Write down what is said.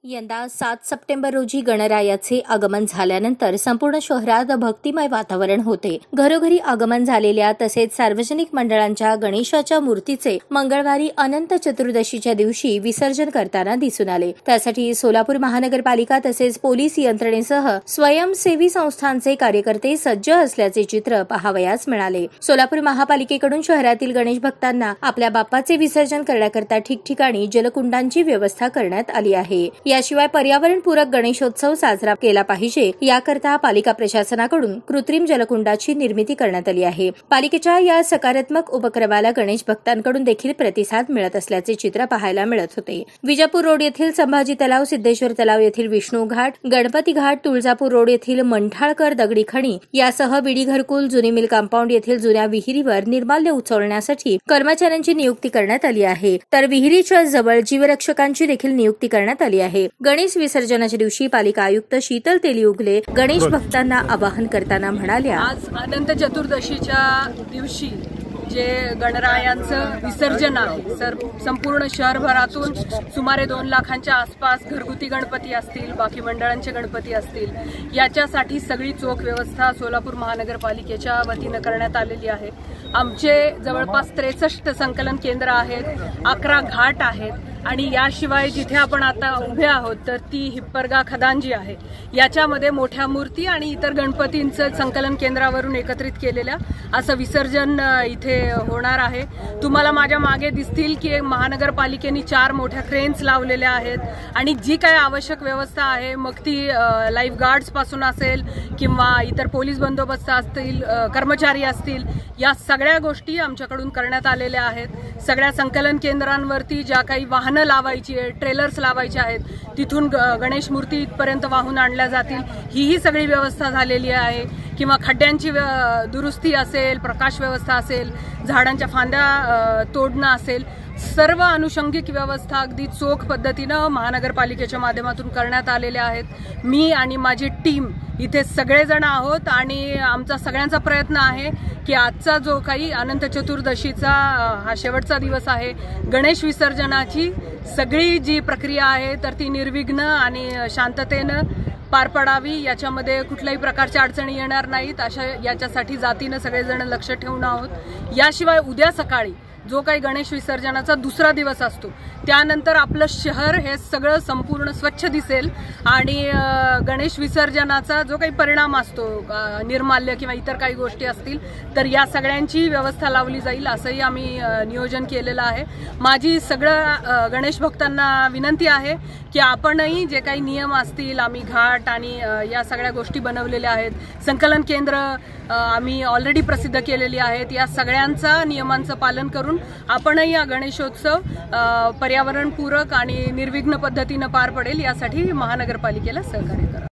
यंदा 7 सप्टेंबर रोजी गणरायाचे आगमन झाल्यानंतर संपूर्ण शहरात भक्तिमय वातावरण होते. घरोघरी आगमन झालेल्या तसेच सार्वजनिक मंडळांच्या गणेशाच्या मूर्तीचे मंगळवारी अनंत चतुर्दशीच्या दिवशी विसर्जन करताना दिसून आले. त्यासाठी सोलापूर महानगरपालिका तसेच पोलीस यंत्रणेसह स्वयंसेवी संस्थांचे कार्यकर्ते सज्ज असल्याचे चित्र पाहावयास मिळाले. सोलापूर महापालिकेकडून शहरातील गणेश भक्तांना आपल्या बाप्पाचे विसर्जन करण्याकरता ठिकठिकाणी जलकुंडांची व्यवस्था करण्यात आली आहे. याशिवाय पर्यावरणपूरक गणेशोत्सव साजरा केला पाहिजे याकरता पालिका प्रशासनाकडून कृत्रिम जलकुंडाची निर्मिती करण्यात आली आहे. पालिकेच्या या सकारात्मक उपक्रमाला गणेश भक्तांकडून देखील प्रतिसाद मिळत असल्याचे चित्र पाहायला मिळत होते. विजापूर रोड येथील संभाजी तलाव, सिद्धेश्वर तलाव येथील विष्णू घाट, गणपती घाट, तुळजापूर रोड येथील मंठाळकर दगडी खणी यासह बीडी घरकुल, जुनी मिल कंपाऊंड येथील जुन्या विहिरीवर निर्माल्य उचलण्यासाठी कर्मचाऱ्यांची नियुक्ती करण्यात आली आहे. तर विहिरीच्या जवळ जीवरक्षकांची देखील नियुक्ती करण्यात आली आहे. गणेश विसर्जनाच्या दिवशी पालिका आयुक्त शीतल तेलीउगले गणेश भक्तांना आवाहन करताना म्हणाल्या, आज अनंत चतुर्दशीच्या दिवशी जे गणरायांचं विसर्जन आहे, संपूर्ण शहरभरातून सुमारे 2 लाखांच्या आसपास घरगुती गणपती असतील, बाकी मंडळांचे गणपती असतील, याच्यासाठी सगळी चोख व्यवस्था सोलापूर महानगरपालिकेच्या वतीनं करण्यात आलेली आहे. आमचे जवळपास 63 संकलन केंद्र आहेत, 11 घाट आहेत आणि याशिवाय जिथे आपण आता उभे आहोत तर ती हिप्परगा खदान जी आहे, याच्यामध्ये मोठ्या मूर्ती आणि इतर गणपतींचं संकलन केंद्रावरून एकत्रित केलेल्या असं विसर्जन इथे होणार आहे. तुम्हाला माझ्या मागे दिसतील की महानगरपालिकेने 4 मोठ्या क्रेन्स लावलेल्या आहेत आणि जी काही आवश्यक व्यवस्था आहे, मग ती लाईफ गार्ड्स पासून असेल किंवा इतर पोलीस बंदोबस्त असतील, कर्मचारी असतील, या सगळ्या गोष्टी आमच्याकडून करण्यात आलेल्या आहेत. सगळ्या संकलन केंद्रांवरती ज्या काही वाहनं लावायची आहेत, ट्रेलर्स लावायचे आहेत, तिथून गणेश मूर्ती इथपर्यंत वाहून आणल्या जातील, ही सगळी व्यवस्था झालेली आहे. किंवा खड्ड्यांची दुरुस्ती असेल, प्रकाश व्यवस्था असेल, झाडांच्या फांद्या तोडणं असेल, सर्व अनुषंगिक व्यवस्था अगदी चोख पद्धतीनं महानगरपालिकेच्या माध्यमातून करण्यात आलेल्या आहेत. मी आणि माझी टीम इथे सगळेजण आहोत आणि आमचा सगळ्यांचा प्रयत्न आहे की आजचा जो काही अनंत चतुर्दशीचा हा शेवटचा दिवस आहे, गणेश विसर्जनाची सगळी जी प्रक्रिया आहे तर ती निर्विघ्न आणि शांततेनं पार पडावी, याच्यामध्ये कुठल्याही प्रकारच्या अडचणी येणार नाहीत अशा याच्यासाठी जातीनं सगळेजण लक्ष ठेवून आहोत. याशिवाय उद्या सकाळी जो काही गणेश विसर्जनाचा दुसरा दिवस असतो, त्यानंतर आपलं शहर हे सगळं संपूर्ण स्वच्छ दिसेल आणि गणेश विसर्जनाचा जो काही परिणाम असतो, निर्माल्य किंवा इतर काही गोष्टी असतील, तर या सगळ्यांची व्यवस्था लावली जाईल असंही आम्ही नियोजन केलेलं आहे. माझी सगळं गणेश भक्तांना विनंती आहे की आपणही जे काही नियम असतील, आम्ही घाट आणि या सगळ्या गोष्टी बनवलेल्या आहेत, संकलन केंद्र आम्ही ऑलरेडी प्रसिद्ध केलेली आहेत, या सगळ्यांचा नियमांचं पालन करून आपणही हा गणेशोत्सव पर्यावरणपूरक आणि निर्विघ्न पद्धतीनं पार पडेल यासाठी महानगरपालिकेला सहकार्य करा.